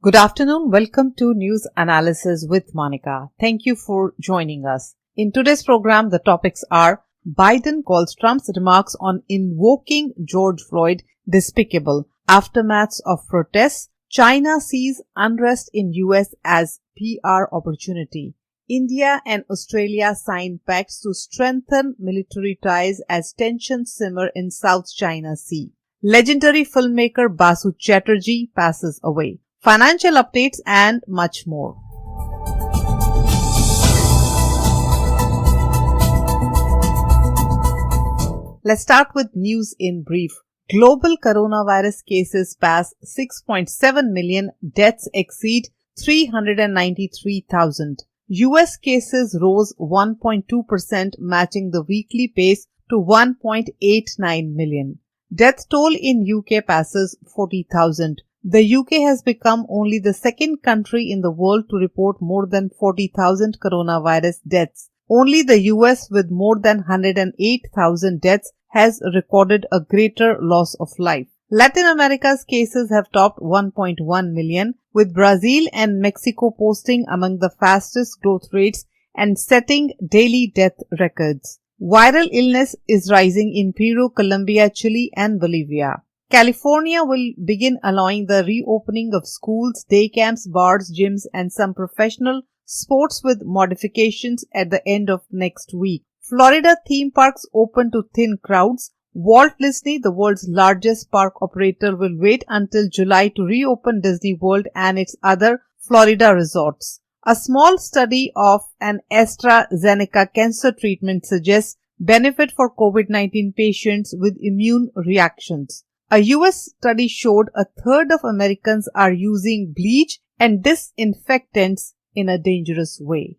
Good afternoon. Welcome to News Analysis with Monica. Thank you for joining us. In today's program, the topics are Biden calls Trump's remarks on invoking George Floyd despicable, aftermaths of protests, China sees unrest in US as PR opportunity, India and Australia sign pacts to strengthen military ties as tensions simmer in South China Sea. Legendary filmmaker Basu Chatterjee passes away. Financial updates and much more. Let's start with news in brief. Global coronavirus cases pass 6.7 million, deaths exceed 393,000. US cases rose 1.2%, matching the weekly pace to 1.89 million. Death toll in UK passes 40,000. The UK has become only the second country in the world to report more than 40,000 coronavirus deaths. Only the US, with more than 108,000 deaths, has recorded a greater loss of life. Latin America's cases have topped 1.1 million, with Brazil and Mexico posting among the fastest growth rates and setting daily death records. Viral illness is rising in Peru, Colombia, Chile, and Bolivia. California will begin allowing the reopening of schools, day camps, bars, gyms, and some professional sports with modifications at the end of next week. Florida theme parks open to thin crowds. Walt Disney, the world's largest park operator, will wait until July to reopen Disney World and its other Florida resorts. A small study of an AstraZeneca cancer treatment suggests benefit for COVID-19 patients with immune reactions. A US study showed a third of Americans are using bleach and disinfectants in a dangerous way.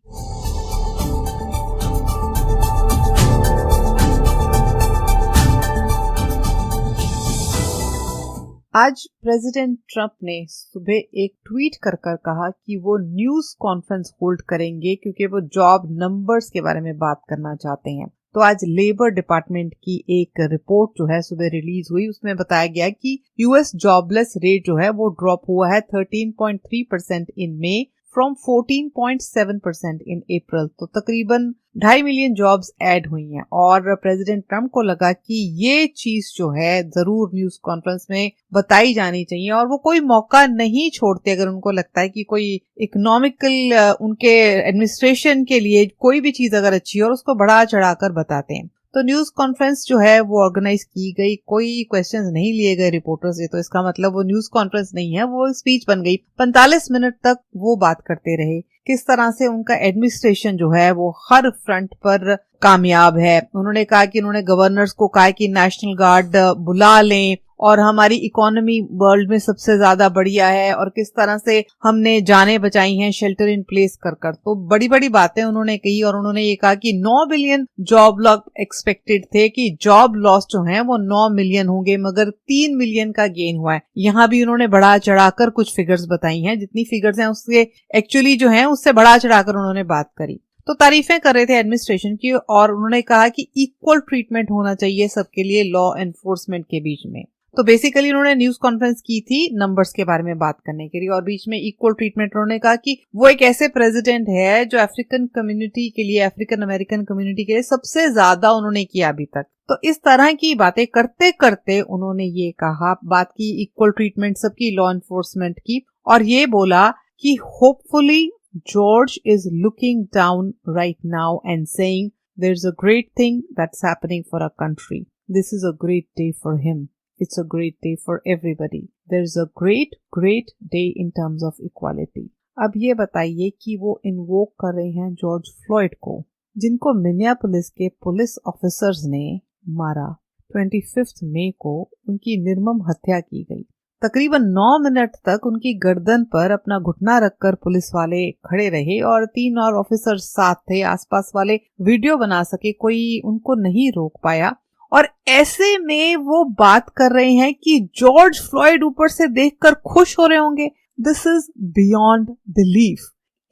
आज president Trump ने सुबह एक tweet कर कहा कि वो news conference hold करेंगे क्योंकि वो जॉब नंबर्स के बारे में बात करना चाहते हैं। तो आज लेबर डिपार्टमेंट की एक रिपोर्ट जो है सुबह रिलीज हुई, उसमें बताया गया कि यूएस जॉबलेस रेट जो है वो ड्रॉप हुआ है 13.3% इन मई फ्रॉम 14.7% इन अप्रैल। तो तकरीबन 2.5 मिलियन जॉब्स ऐड हुई हैं और प्रेसिडेंट ट्रंप को लगा कि ये चीज जो है जरूर न्यूज कॉन्फ्रेंस में बताई जानी चाहिए और वो कोई मौका नहीं छोड़ते अगर उनको लगता है कि कोई इकोनॉमिकल उनके एडमिनिस्ट्रेशन के लिए कोई भी चीज अगर अच्छी है और उसको बढ़ा चढ़ाकर बताते हैं। तो न्यूज कॉन्फ्रेंस जो है वो ऑर्गेनाइज की गई, कोई क्वेश्चंस नहीं लिए गए रिपोर्टर्स से, तो इसका मतलब वो न्यूज कॉन्फ्रेंस नहीं है, वो स्पीच बन गई। 45 मिनट तक वो बात करते रहे किस तरह से उनका एडमिनिस्ट्रेशन जो है वो हर फ्रंट पर कामयाब है। उन्होंने कहा कि उन्होंने गवर्नर्स को कहा कि नेशनल गार्ड बुला लें और हमारी इकोनॉमी वर्ल्ड में सबसे ज्यादा बढ़िया है और किस तरह से हमने जानें बचाई हैं शेल्टर इन प्लेस कर। तो बड़ी बड़ी बातें उन्होंने कही और उन्होंने ये कहा कि 9 बिलियन जॉब लॉस एक्सपेक्टेड थे कि जॉब लॉस जो है वो 9 मिलियन होंगे, मगर 3 मिलियन का गेन हुआ है। यहाँ भी उन्होंने बढ़ा चढ़ाकर कुछ फिगर्स बताई हैं, जितनी फिगर्स हैं उससे एक्चुअली जो है उससे बढ़ा चढ़ाकर उन्होंने बात करी। तो तारीफें कर रहे थे एडमिनिस्ट्रेशन की और उन्होंने कहा कि इक्वल ट्रीटमेंट होना चाहिए सबके लिए लॉ एनफोर्समेंट के बीच में। तो बेसिकली उन्होंने न्यूज कॉन्फ्रेंस की थी नंबर्स के बारे में बात करने के लिए और बीच में इक्वल ट्रीटमेंट उन्होंने कहा कि वो एक ऐसे प्रेसिडेंट है जो अफ्रीकन कम्युनिटी के लिए, अफ्रीकन अमेरिकन कम्युनिटी के लिए सबसे ज्यादा उन्होंने किया अभी तक। तो इस तरह की बातें करते करते उन्होंने ये कहा, बात की इक्वल ट्रीटमेंट सबकी, लॉ एनफोर्समेंट की, और ये बोला कि hopefully George is looking down right now and saying there's a great thing that's happening for our country. This is a great day for him. It's a great day for everybody. There's a great day in terms of equality. अब ये बताइए कि वो invoke कर रहे हैं George Floyd को, जिनको मिनियापोलिस के पुलिस ऑफिसर्स ने मारा। 25 मई को उनकी निर्मम हत्या की गई। तकरीबन 9 मिनट तक उनकी गर्दन पर अपना घुटना रखकर पुलिस वाले खड़े रहे और 3 और ऑफिसर साथ थे। आसपास वाले वीडियो बना सके, कोई उनको नहीं रोक पाया। और ऐसे में वो बात कर रहे हैं कि जॉर्ज फ्लॉयड ऊपर से देखकर खुश हो रहे होंगे। This is beyond belief.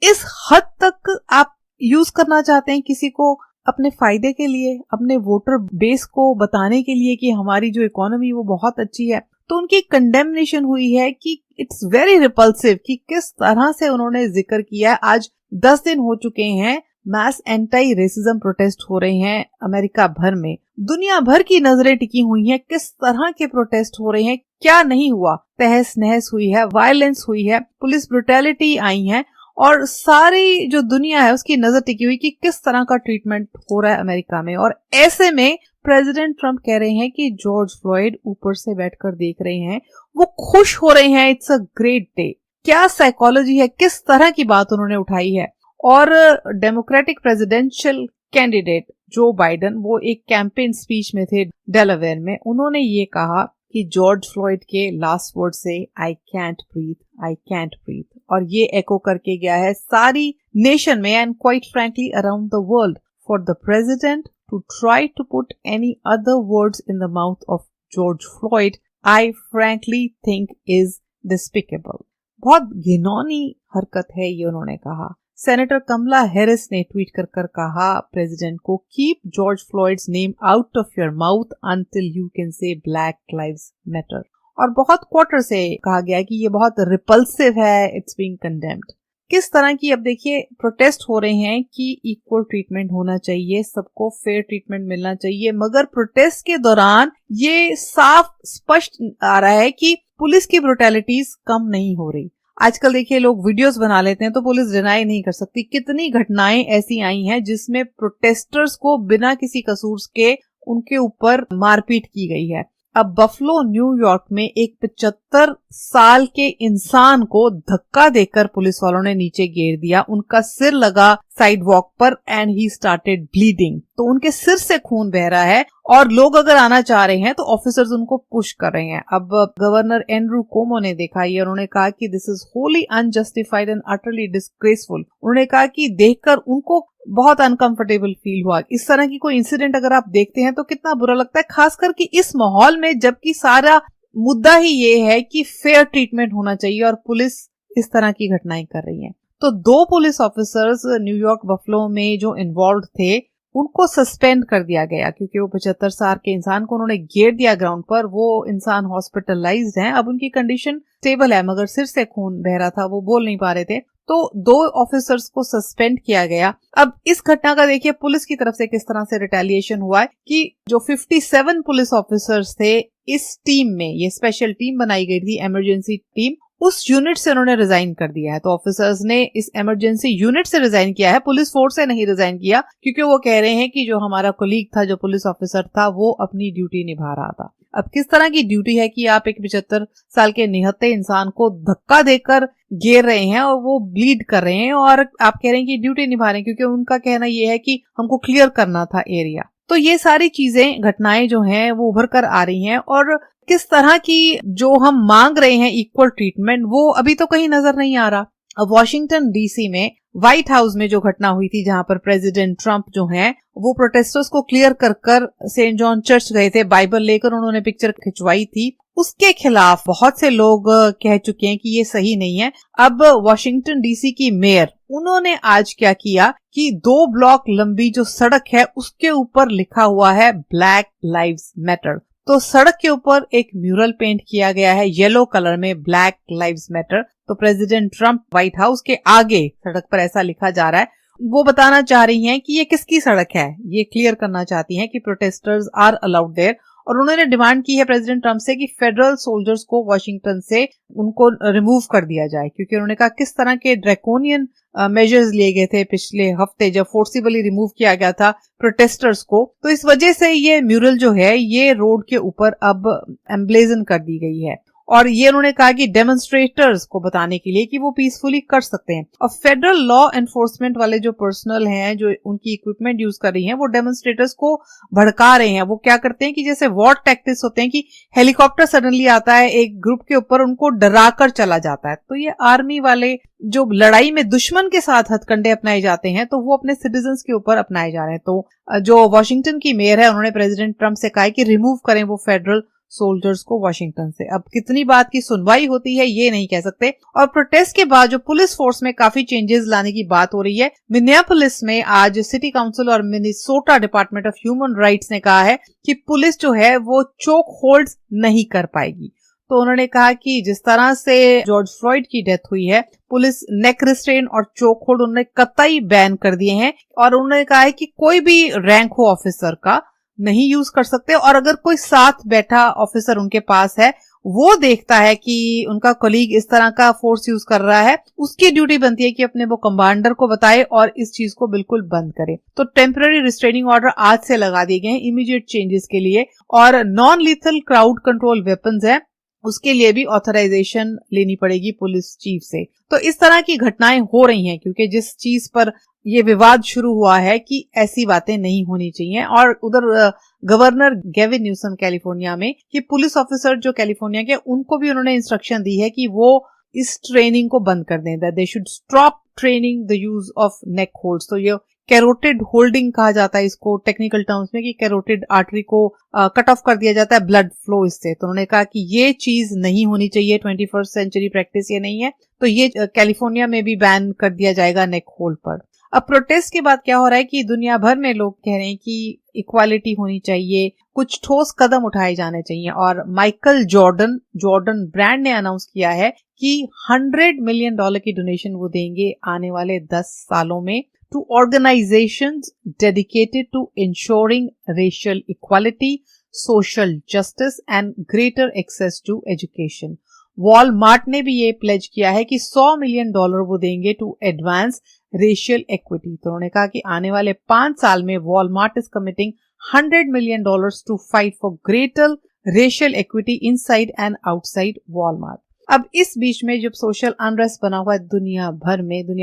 इस हद तक आप यूज करना चाहते हैं किसी को अपने फायदे के लिए, अपने वोटर बेस को बताने के लिए कि हमारी जो इकोनॉमी वो बहुत अच्छी है। तो उनकी कंडेमनेशन हुई है कि इट्स वेरी रिपल्सिव कि किस तरह से उन्होंने जिक्र किया। आज 10 दिन हो चुके हैं, मैस एंटी रेसिज्म प्रोटेस्ट हो रहे हैं अमेरिका भर में, दुनिया भर की नजरें टिकी हुई हैं किस तरह के प्रोटेस्ट हो रहे हैं, क्या नहीं हुआ, तहस नहस हुई है, वायलेंस हुई है, पुलिस ब्रुटैलिटी आई है और सारी जो दुनिया है उसकी नजर टिकी हुई कि किस तरह का ट्रीटमेंट हो रहा है अमेरिका में। और ऐसे में प्रेसिडेंट ट्रंप कह रहे हैं कि जॉर्ज फ्लॉयड ऊपर से बैठकर देख रहे हैं, वो खुश हो रहे हैं, इट्स अ ग्रेट डे। क्या साइकोलॉजी है, किस तरह की बात उन्होंने उठाई है। और democratic presidential candidate Joe Biden, वो एक कैंपेन स्पीच में थे डेलावेयर में, उन्होंने ये कहा कि जॉर्ज फ्लॉयड के लास्ट वर्ड से I can't breathe, I can't breathe, और ये एको करके गया है सारी नेशन में and quite frankly around the world. For the president to try to put any other words in the mouth of George Floyd, I frankly think is despicable. बहुत घिनौनी हरकत है ये, उन्होंने कहा। सेनेटर कमला हैरिस ने ट्वीट कर कहा प्रेसिडेंट को, keep George फ्लॉयड्स name out of your mouth until you can say Black Lives Matter. और बहुत क्वार्टर से कहा गया कि ये बहुत रिपल्सिव है, इट्स बीइंग कंडेम्ड। किस तरह की, अब देखिए प्रोटेस्ट हो रहे हैं कि इक्वल ट्रीटमेंट होना चाहिए, सबको फेयर ट्रीटमेंट मिलना चाहिए, मगर प्रोटेस्ट के दौरान ये साफ स्पष्ट आ रहा है कि पुलिस की ब्रुटैलिटीज कम नहीं हो रही। आजकल देखिए लोग वीडियोस बना लेते हैं तो पुलिस डिनाई नहीं कर सकती। कितनी घटनाएं ऐसी आई हैं जिसमें प्रोटेस्टर्स को बिना किसी कसूर के उनके ऊपर मारपीट की गई है। अब बफलो न्यूयॉर्क में एक 75 साल के इंसान को धक्का देकर पुलिस वालों ने नीचे गिर दिया, उनका सिर लगा साइड वॉक पर एंड ही स्टार्टेड ब्लीडिंग। तो उनके सिर से खून बह रहा है और लोग अगर आना चाह रहे हैं तो ऑफिसर्स उनको पुश कर रहे हैं। अब गवर्नर एंड्रू कोमो ने देखा ये, उन्होंने कहा कि this is Holi unjustified and utterly disgraceful. उन्होंने कहा कि देखकर उनको बहुत अनकंफर्टेबल फील हुआ। इस तरह की कोई इंसिडेंट अगर आप देखते हैं तो कितना बुरा लगता है, खास करके इस माहौल में जबकि सारा मुद्दा ही ये है कि फेयर ट्रीटमेंट होना चाहिए और पुलिस इस तरह की घटनाएं कर रही है। तो 2 पुलिस ऑफिसर्स न्यूयॉर्क बफलो में जो इन्वॉल्व थे उनको सस्पेंड कर दिया गया क्योंकि वो 75 साल के इंसान को उन्होंने गिर दिया ग्राउंड पर। वो इंसान हॉस्पिटलाइज्ड हैं, अब उनकी कंडीशन स्टेबल है, मगर सिर से खून बह रहा था, वो बोल नहीं पा रहे थे। तो 2 ऑफिसर्स को सस्पेंड किया गया। अब इस घटना का देखिए पुलिस की तरफ से किस तरह से रिटेलिएशन हुआ है कि जो 57 पुलिस ऑफिसर्स थे इस टीम में, ये स्पेशल टीम बनाई गई थी, इमरजेंसी टीम, उस यूनिट से उन्होंने रिजाइन कर दिया है। तो ऑफिसर्स ने इस इमरजेंसी यूनिट से रिजाइन किया है, पुलिस फोर्स से नहीं रिजाइन किया, क्योंकि वो कह रहे हैं कि जो हमारा कोलीग था, जो पुलिस ऑफिसर था, वो अपनी ड्यूटी निभा रहा था। अब किस तरह की ड्यूटी है कि आप एक 75 साल के निहत्ते इंसान को धक्का देकर गिर रहे हैं और वो ब्लीड कर रहे हैं और आप कह रहे हैं कि ड्यूटी निभा रहे हैं, क्योंकि उनका कहना यह है कि हमको क्लियर करना था एरिया। तो ये सारी चीजें, घटनाएं जो हैं वो उभर कर आ रही हैं और किस तरह की जो हम मांग रहे हैं इक्वल ट्रीटमेंट, वो अभी तो कहीं नजर नहीं आ रहा। अब वॉशिंगटन डीसी में व्हाइट हाउस में जो घटना हुई थी जहां पर प्रेसिडेंट ट्रंप जो हैं वो प्रोटेस्टर्स को क्लियर कर सेंट जॉन चर्च गए थे, बाइबल लेकर उन्होंने पिक्चर खिंचवाई थी, उसके खिलाफ बहुत से लोग कह चुके हैं कि ये सही नहीं है। अब वॉशिंगटन डीसी की मेयर, उन्होंने आज क्या किया कि 2 ब्लॉक लंबी जो सड़क है उसके ऊपर लिखा हुआ है ब्लैक लाइव्स मैटर। तो सड़क के ऊपर एक म्यूरल पेंट किया गया है येलो कलर में, ब्लैक लाइव्स मैटर। तो प्रेसिडेंट ट्रंप व्हाइट हाउस के आगे सड़क पर ऐसा लिखा जा रहा है। वो बताना चाह रही हैं कि ये किसकी सड़क है, ये क्लियर करना चाहती हैं कि प्रोटेस्टर्स आर अलाउड देयर। और उन्होंने डिमांड की है प्रेसिडेंट ट्रंप से कि फेडरल सोल्जर्स को वॉशिंगटन से उनको रिमूव कर दिया जाए, क्योंकि उन्होंने कहा किस तरह के ड्रैकोनियन मेजर्स लिए गए थे पिछले हफ्ते जब फोर्सिबली रिमूव किया गया था प्रोटेस्टर्स को। तो इस वजह से ये म्यूरल जो है ये रोड के ऊपर अब एम्ब्लेजन कर दी गई है। और ये उन्होंने कहा कि डेमोन्स्ट्रेटर्स को बताने के लिए कि वो पीसफुली कर सकते हैं। और फेडरल लॉ एनफोर्समेंट वाले जो पर्सनल हैं, जो उनकी इक्विपमेंट यूज कर रही हैं, वो डेमोन्स्ट्रेटर्स को भड़का रहे हैं। वो क्या करते हैं कि जैसे वॉर टैक्टिक्स होते हैं कि हेलीकॉप्टर सडनली आता है एक ग्रुप के ऊपर, उनको डरा कर चला जाता है। तो ये आर्मी वाले जो लड़ाई में दुश्मन के साथ हथकंडे अपनाए जाते हैं, तो वो अपने सिटीजन्स के ऊपर अपनाए जा रहे हैं। तो जो वॉशिंगटन की मेयर है, उन्होंने प्रेसिडेंट ट्रंप से कहा कि रिमूव करें वो फेडरल सोल्जर्स को वॉशिंगटन से। अब कितनी बात की सुनवाई होती है ये नहीं कह सकते। और प्रोटेस्ट के बाद जो पुलिस फोर्स में काफी चेंजेस लाने की बात हो रही है। मिनियापोलिस में आज सिटी काउंसिल और Minnesota department of human rights ने कहा है कि पुलिस जो है वो चोक होल्ड्स नहीं कर पाएगी। तो उन्होंने कहा कि जिस तरह से जॉर्ज फ्लॉयड की डेथ हुई है, पुलिस नेक रिस्ट्रेन और चोक होल्ड उन्होंने कतई बैन कर दिए हैं और उन्होंने कहा है कि कोई भी रैंक हो ऑफिसर का नहीं यूज कर सकते, और अगर कोई साथ बैठा ऑफिसर उनके पास है, वो देखता है कि उनका कलीग इस तरह का फोर्स यूज कर रहा है, उसकी ड्यूटी बनती है कि अपने वो कमांडर को बताए और इस चीज को बिल्कुल बंद करे। तो टेम्पररी रिस्ट्रेनिंग ऑर्डर आज से लगा दिए गए हैं इमीडिएट चेंजेस के लिए, और non lethal crowd control weapons है उसके लिए भी ऑथराइजेशन लेनी पड़ेगी पुलिस चीफ से। तो इस तरह की घटनाएं हो रही हैं क्योंकि जिस चीज पर ये विवाद शुरू हुआ है कि ऐसी बातें नहीं होनी चाहिए। और उधर गवर्नर गेविन न्यूसम कैलिफोर्निया में, कि पुलिस ऑफिसर जो कैलिफोर्निया के, उनको भी उन्होंने इंस्ट्रक्शन दी है कि वो इस ट्रेनिंग को बंद कर दें, that they should stop training the use of neck holds. तो ये कैरोटिड होल्डिंग कहा जाता है इसको टेक्निकल टर्म्स में, कि कैरोटिड आर्टरी को कट ऑफ कर दिया जाता है ब्लड फ्लो इससे। तो उन्होंने कहा कि ये चीज नहीं होनी चाहिए, 21st सेंचुरी प्रैक्टिस ये नहीं है, तो ये कैलिफोर्निया में भी बैन कर दिया जाएगा नेक होल्ड पर। अब प्रोटेस्ट के बाद क्या हो रहा है कि दुनिया भर में लोग कह रहे हैं कि इक्वालिटी होनी चाहिए, कुछ ठोस कदम उठाए जाने चाहिए, और माइकल जॉर्डन ब्रांड ने अनाउंस किया है कि $100 मिलियन की डोनेशन वो देंगे आने वाले 10 सालों में to organizations dedicated to ensuring racial equality, social justice and greater access to education. Walmart ने भी ये प्लेज किया है कि $100 मिलियन वो देंगे टू एडवांस रेशियल इक्विटी। तो उन्होंने कहा कि आने वाले 5 साल में Walmart is committing $100 million to fight for greater racial equity inside and outside Walmart. अब इस बीच में जब सोशल अनरेस्ट बना हुआ है दुनिया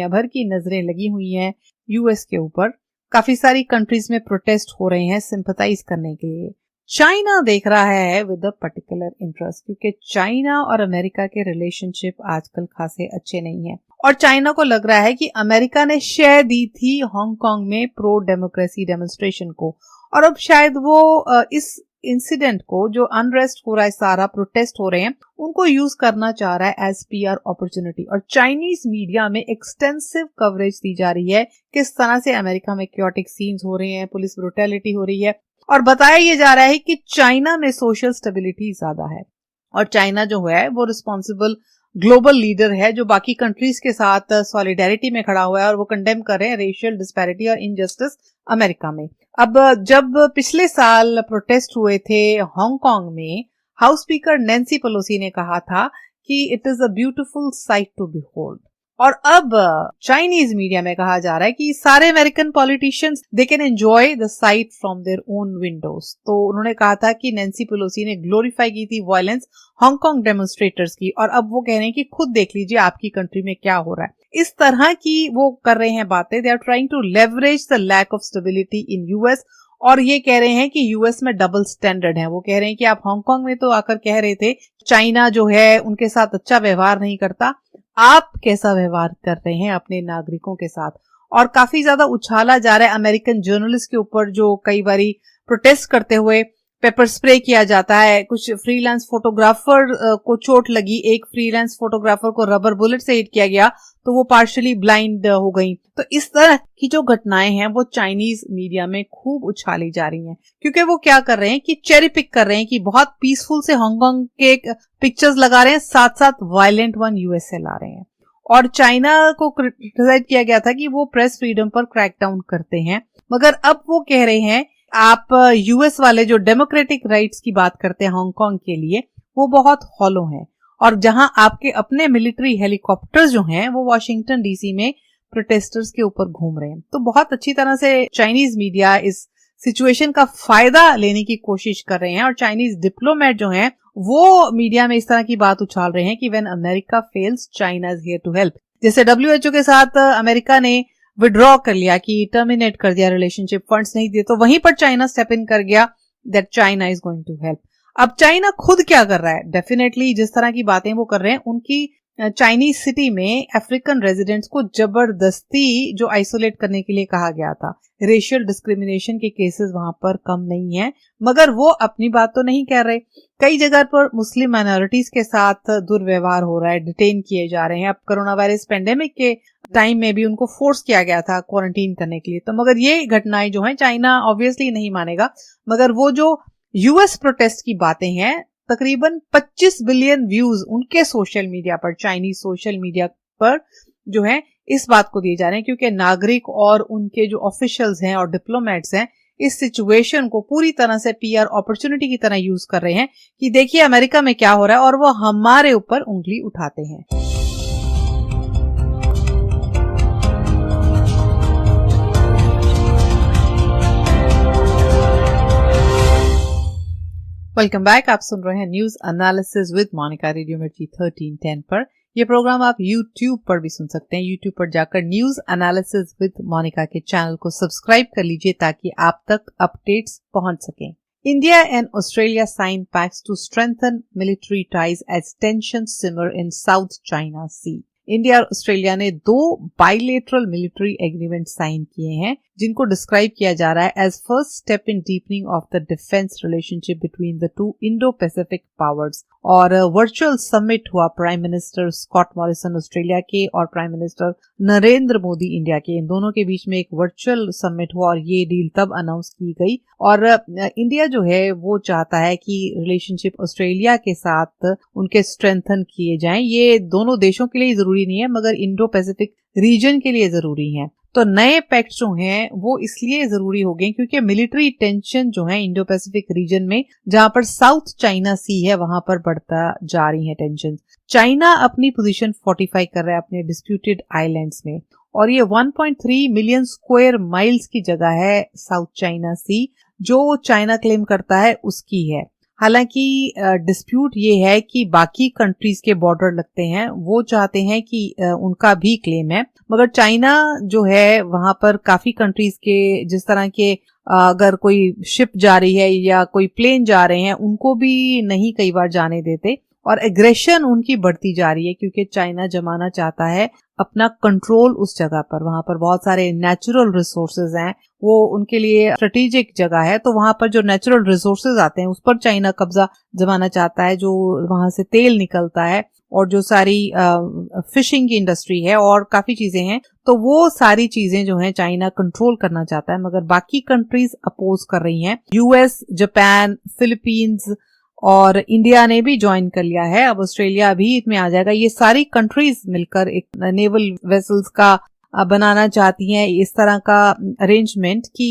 भर की नजरें लगी हुई हैं यूएस के ऊपर, काफी सारी कंट्रीज में प्रोटेस्ट हो रहे हैं सिंपैथाइज करने के लिए। चाइना देख रहा है विद अ पर्टिकुलर इंटरेस्ट, क्योंकि चाइना और अमेरिका के रिलेशनशिप आजकल खासे अच्छे नहीं है, और चाइना को लग रहा है कि अमेरिका ने शेयर दी थी हांगकांग में प्रो डेमोक्रेसी डेमोन्स्ट्रेशन को, और अब शायद वो इस इंसिडेंट को, जो अनरेस्ट हो रहा है, सारा प्रोटेस्ट हो रहे हैं, उनको यूज करना चाह रहा है एज पीआर अपॉर्चुनिटी। और चाइनीज मीडिया में एक्सटेंसिव कवरेज दी जा रही है किस तरह से अमेरिका में क्योटिक सीन्स हो रहे हैं, पुलिस ब्रुटैलिटी हो रही है, और बताया ये जा रहा है कि चाइना में सोशल स्टेबिलिटी ज्यादा है, और चाइना जो है वो रिस्पॉन्सिबल ग्लोबल लीडर है जो बाकी कंट्रीज के साथ सॉलिडेरिटी में खड़ा हुआ है, और वो कंडेम कर रहे हैं रेशियल डिस्पैरिटी और इनजस्टिस अमेरिका में। अब जब पिछले साल प्रोटेस्ट हुए थे हांगकांग में, हाउस स्पीकर नैन्सी पेलोसी ने कहा था कि it is a beautiful sight to behold, और अब चाइनीज मीडिया में कहा जा रहा है कि सारे American politicians they can enjoy the site from their own Windows. तो उन्होंने कहा था कि नैन्सी पेलोसी ने ग्लोरीफाई की थी वायलेंस हांगकांग डेमोन्स्ट्रेटर्स की, और अब वो कह रहे हैं कि खुद देख लीजिए आपकी कंट्री में क्या हो रहा है। इस तरह की वो कर रहे हैं बातें। They are trying to leverage the lack of stability in US, और ये कह रहे हैं कि यूएस में डबल स्टैंडर्ड है। वो कह रहे हैं कि आप हांगकांग में तो आकर कह रहे थे चाइना जो है उनके साथ अच्छा व्यवहार नहीं करता, आप कैसा व्यवहार कर रहे हैं अपने नागरिकों के साथ। और काफी ज्यादा उछाला जा रहा है अमेरिकन जर्नलिस्ट के ऊपर, जो कई बारी प्रोटेस्ट करते हुए पेपर स्प्रे किया जाता है। कुछ फ्रीलांस फोटोग्राफर को चोट लगी, एक फ्रीलांस फोटोग्राफर को रबर बुलेट से हिट किया गया तो वो पार्शियली ब्लाइंड हो गई। तो इस तरह की जो घटनाएं हैं वो चाइनीज मीडिया में खूब उछाली जा रही हैं, क्योंकि वो क्या कर रहे हैं कि चेरी पिक कर रहे हैं कि बहुत पीसफुल से हांगकांग के पिक्चर्स लगा रहे हैं, साथ साथ वायलेंट वन यूएस से ला रहे हैं। और चाइना को क्रिटिसाइज किया गया था कि वो प्रेस फ्रीडम पर क्रैकडाउन करते हैं, मगर अब वो कह रहे हैं आप यूएस वाले जो डेमोक्रेटिक राइट्स की बात करते हैं हांगकांग के लिए, वो बहुत हॉलो हैं, और जहां आपके अपने मिलिट्री हेलीकॉप्टर्स जो हैं वो वॉशिंगटन डीसी में प्रोटेस्टर्स के ऊपर घूम रहे हैं। तो बहुत अच्छी तरह से चाइनीज मीडिया इस सिचुएशन का फायदा लेने की कोशिश कर रहे हैं, और चाइनीज डिप्लोमेट जो हैं वो मीडिया में इस तरह की बात उछाल रहे हैं कि when America fails China is here to help. जैसे WHO के साथ अमेरिका ने विड्रॉ कर लिया कि टर्मिनेट कर दिया रिलेशनशिप, फंड्स नहीं दिए, तो वहीं पर चाइना स्टेप इन कर गया that China is going to help. अब चाइना खुद क्या कर रहा है, डेफिनेटली जिस तरह की बातें वो कर रहे हैं, उनकी चाइनीज सिटी में अफ्रीकन रेजिडेंट्स को जबरदस्ती जो आइसोलेट करने के लिए कहा गया था। रेशियल डिस्क्रिमिनेशन के केसेस वहां पर कम नहीं है, मगर वो अपनी बात तो नहीं कह रहे। कई जगह पर मुस्लिम माइनॉरिटीज के साथ दुर्व्यवहार हो रहा है, डिटेन किए जा रहे हैं। अब कोरोना वायरस पेंडेमिक के टाइम में भी उनको फोर्स किया गया था क्वारंटीन करने के लिए। तो मगर ये घटनाएं जो हैं चाइना ऑब्वियसली नहीं मानेगा, मगर वो जो यूएस प्रोटेस्ट की बातें हैं तकरीबन 25 बिलियन व्यूज उनके सोशल मीडिया पर, चाइनीज सोशल मीडिया पर जो है इस बात को दिए जा रहे हैं, क्योंकि नागरिक और उनके जो ऑफिशियल्स हैं और डिप्लोमेट्स हैं इस सिचुएशन को पूरी तरह से पीआर अपॉर्चुनिटी की तरह यूज कर रहे हैं कि देखिए अमेरिका में क्या हो रहा है, और वो हमारे ऊपर उंगली उठाते हैं। Welcome back. आप सुन रहे हैं news analysis with Monica radio Mirchi 1310 पर। यह प्रोग्राम आप YouTube पर भी सुन सकते हैं। YouTube पर जाकर न्यूज एनालिसिस विद मोनिका के चैनल को सब्सक्राइब कर लीजिए ताकि आप तक अपडेट्स पहुंच सकें। India and Australia signed pacts to strengthen military ties as tensions simmer in South China Sea. India और ऑस्ट्रेलिया ने 2 बाइलेटरल मिलिट्री एग्रीमेंट साइन किए हैं, जिनको डिस्क्राइब किया जा रहा है as first step in deepening of the defence relationship between the 2 Indo Pacific powers. और वर्चुअल समिट हुआ prime minister Scott Morrison Australia के और prime minister Narendra Modi India के, इन दोनों के बीच में एक वर्चुअल समिट हुआ और ये डील तब अनाउंस की गई। और इंडिया जो है वो चाहता है कि रिलेशनशिप ऑस्ट्रेलिया के साथ उनके स्ट्रेंथन किए जाएं। ये दोनों देशों के लिए जरूरी नहीं है मगर इंडो पैसिफिक रीजन के लिए जरूरी है। तो नए पैक्ट जो हैं वो इसलिए जरूरी हो गए क्योंकि मिलिट्री टेंशन जो है इंडो पैसिफिक रीजन में, जहां पर साउथ चाइना सी है, वहां पर बढ़ता जा रही है टेंशन। चाइना अपनी पोजीशन फोर्टिफाई कर रहा है अपने डिस्प्यूटेड आइलैंड्स में, और ये 1.3 मिलियन स्क्वायर माइल्स की जगह है साउथ चाइना सी, जो चाइना क्लेम करता है उसकी है। हालांकि डिस्प्यूट ये है कि बाकी कंट्रीज के बॉर्डर लगते हैं, वो चाहते हैं कि उनका भी क्लेम है, मगर चाइना जो है वहां पर काफी कंट्रीज के, जिस तरह के अगर कोई शिप जा रही है या कोई प्लेन जा रहे हैं, उनको भी नहीं कई बार जाने देते, और एग्रेशन उनकी बढ़ती जा रही है क्योंकि चाइना जमाना चाहता है अपना कंट्रोल उस जगह पर। वहां पर बहुत सारे नेचुरल रिसोर्सेज हैं, वो उनके लिए स्ट्रेटेजिक जगह है, तो वहां पर जो नेचुरल रिसोर्सेज आते हैं उस पर चाइना कब्जा जमाना चाहता है। जो वहां से तेल निकलता है और जो सारी फिशिंग की इंडस्ट्री है और काफी चीजें हैं, तो वो सारी चीजें जो हैं चाइना कंट्रोल करना चाहता है, मगर बाकी कंट्रीज अपोज कर रही हैं। यूएस, जापान, फिलीपींस और इंडिया ने भी ज्वाइन कर लिया है। अब ऑस्ट्रेलिया भी इसमें आ जाएगा। ये सारी कंट्रीज मिलकर एक नेवल वेसल्स का बनाना चाहती हैं, इस तरह का अरेंजमेंट कि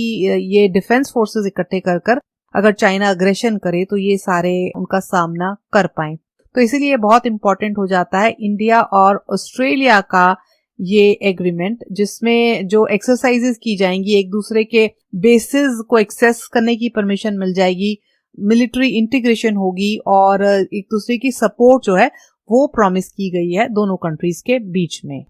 ये डिफेंस फोर्सेस इकट्ठे कर कर अगर चाइना अग्रेशन करे तो ये सारे उनका सामना कर पाए। तो इसीलिए बहुत इंपॉर्टेंट हो जाता है इंडिया और ऑस्ट्रेलिया का ये एग्रीमेंट, जिसमें जो एक्सरसाइजेस की जाएंगी, एक दूसरे के बेसिस को एक्सेस करने की परमिशन मिल जाएगी, मिलिट्री इंटीग्रेशन होगी और एक दूसरे की सपोर्ट जो है वो प्रॉमिस की गई है दोनों कंट्रीज के बीच में।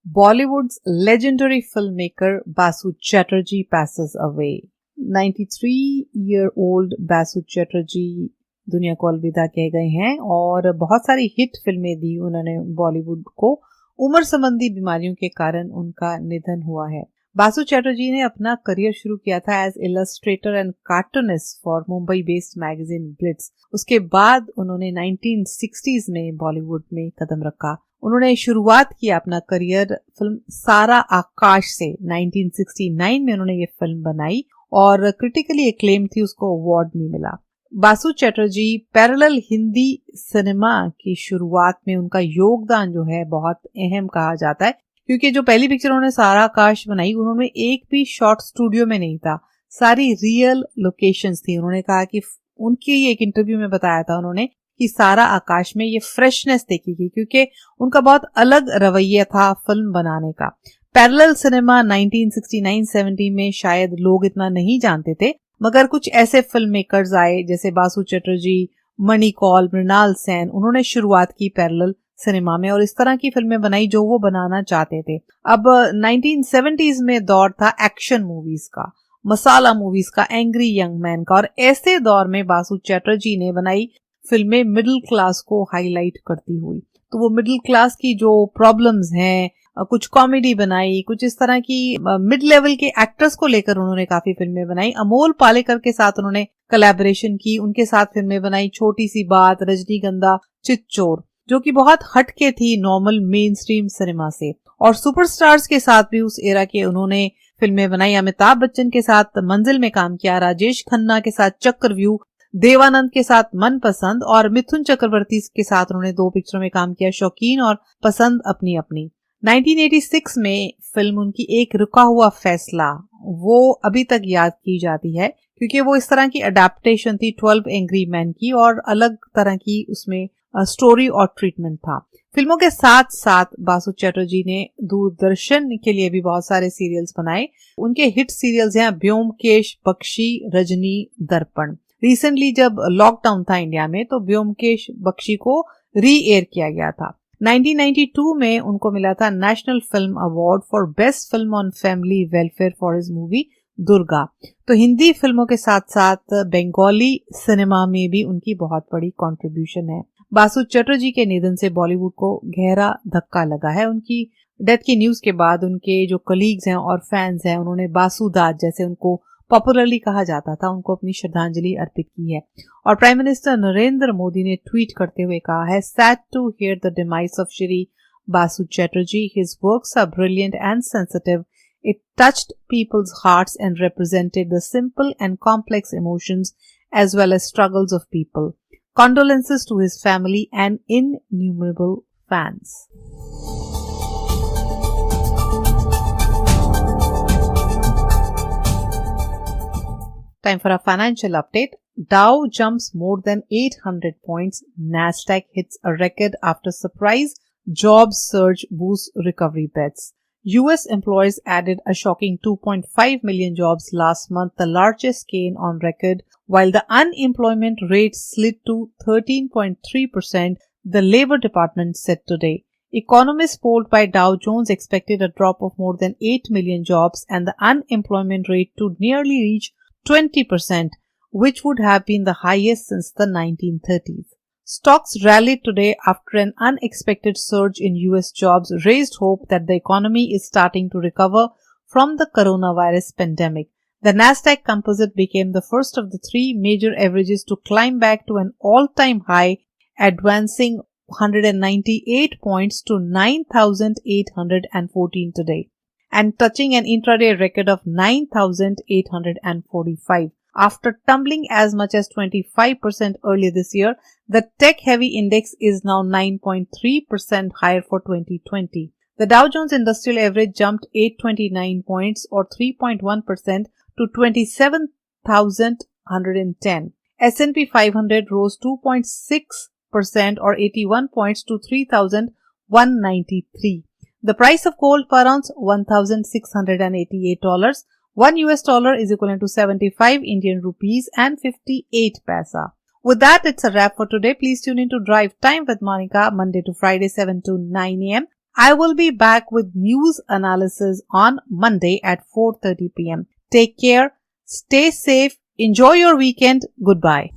Bollywood's legendary filmmaker Basu Chatterjee passes away. 93-year-old Basu Chatterjee दुनिया को अलविदा कह गए हैं और बहुत सारी हिट फिल्में दी उन्होंने बॉलीवुड को। उम्र संबंधी बीमारियों के कारण उनका निधन हुआ है। बासु चैटर्जी ने अपना करियर शुरू किया था as illustrator and cartoonist for Mumbai based magazine Blitz. उसके बाद उन्होंने 1960s में बॉलीवुड में कदम रखा। उन्होंने शुरुआत किया अपना करियर फिल्म सारा आकाश से। 1969 में उन्होंने ये फिल्म बनाई और क्रिटिकली एक्लेम थी, उसको अवार्ड भी मिला। बासु चैटर्जी पैरेलल हिंदी सिनेमा की शुरुआत में उनका योगदान जो है बहुत अहम कहा जाता है, क्योंकि जो पहली पिक्चर उन्होंने सारा आकाश बनाई उन्होंने एक भी शॉट स्टूडियो में नहीं था, सारी रियल लोकेशंस थी। उन्होंने कहा कि उनकी एक इंटरव्यू में बताया था उन्होंने कि सारा आकाश में ये फ्रेशनेस देखी गई क्योंकि उनका बहुत अलग रवैया था फिल्म बनाने का। पैरेलल सिनेमा 1969-70 में शायद लोग इतना नहीं जानते थे, मगर कुछ ऐसे फिल्म मेकर्स आए जैसे बासु चैटर्जी, मणि कौल, मृणाल सेन, उन्होंने शुरुआत की पैरेलल सिनेमा में और इस तरह की फिल्में बनाई जो वो बनाना चाहते थे। अब 1970s में दौर था एक्शन मूवीज का, मसाला मूवीज का, एंग्री यंग मैन का, और ऐसे दौर में बासु चैटर्जी ने बनाई फिल्में मिडिल क्लास को हाईलाइट करती हुई। तो वो मिडिल क्लास की जो प्रॉब्लम्स हैं, कुछ कॉमेडी बनाई, कुछ इस तरह की मिड लेवल के एक्टर्स को लेकर उन्होंने काफी फिल्में बनाई। अमोल पालेकर के साथ उन्होंने कोलैबोरेशन की, उनके साथ फिल्में बनाई, छोटी सी बात, रजनीगंधा, चितचोर, जो कि बहुत हटके थी नॉर्मल मेन स्ट्रीम सिनेमा से। और सुपरस्टार्स के साथ भी उस एरा के उन्होंने फिल्में बनाई। अमिताभ बच्चन के साथ मंजिल में काम किया, राजेश खन्ना के साथ चक्रव्यूह, देवानंद के साथ मनपसंद और मिथुन चक्रवर्ती के साथ उन्होंने 2 पिक्चरों में काम किया, शौकीन और पसंद अपनी अपनी। 1986 में फिल्म उनकी एक रुका हुआ फैसला वो अभी तक याद की जाती है क्योंकि वो इस तरह की अडेप्टेशन थी 12 एंग्री मैन की और अलग तरह की उसमें स्टोरी और ट्रीटमेंट था। फिल्मों के साथ साथ बासु चैटर्जी ने दूरदर्शन के लिए भी बहुत सारे सीरियल्स बनाए। उनके हिट सीरियल्स हैं ब्योमकेश बख्शी, रजनी, दर्पण। रिसेंटली जब लॉकडाउन था इंडिया में तो ब्योमकेश बख्शी को री एयर किया गया था। 1992 में उनको मिला था national film award for best film on family welfare for his movie Durga. तो हिंदी फिल्मों के साथ साथ बंगाली सिनेमा में भी उनकी बहुत बड़ी कंट्रीब्यूशन है। बासु चैटर्जी के निधन से बॉलीवुड को गहरा धक्का लगा है। उनकी डेथ की न्यूज के बाद उनके जो कलीग्स हैं और फैंस हैं उन्होंने बासुदाद, जैसे उनको पॉपुलरली कहा जाता था, उनको अपनी श्रद्धांजलि अर्पित की है। और प्राइम मिनिस्टर नरेंद्र मोदी ने ट्वीट करते हुए कहा है, sad to hear the demise of Shri Basu Chatterjee, his works are brilliant and sensitive, it touched people's hearts and represented the simple and complex emotions as well as struggles of people. Condolences to his family and innumerable fans. Time for a financial update. Dow jumps more than 800 points. Nasdaq hits a record after surprise jobs surge boosts recovery bets. US employers added a shocking 2.5 million jobs last month, the largest gain on record, while the unemployment rate slid to 13.3%, the Labor Department said today. Economists polled by Dow Jones expected a drop of more than 8 million jobs and the unemployment rate to nearly reach 20%, which would have been the highest since the 1930s. Stocks rallied today after an unexpected surge in US jobs raised hope that the economy is starting to recover from the coronavirus pandemic. The Nasdaq Composite became the first of the 3 major averages to climb back to an all-time high, advancing 198 points to 9,814 today, and touching an intraday record of 9,845. After tumbling as much as 25% earlier this year, the tech-heavy index is now 9.3% higher for 2020. The Dow Jones Industrial Average jumped 829 points or 3.1% to 27,110. S&P 500 rose 2.6% or 81 points to 3,193. The price of gold per ounce $1,688. $1 is equivalent to 75 Indian rupees and 58 paisa. With that, it's a wrap for today. Please tune in to Drive Time with Monica, Monday to Friday, 7 to 9 a.m. I will be back with news analysis on Monday at 4:30 p.m. Take care, stay safe, enjoy your weekend. Goodbye.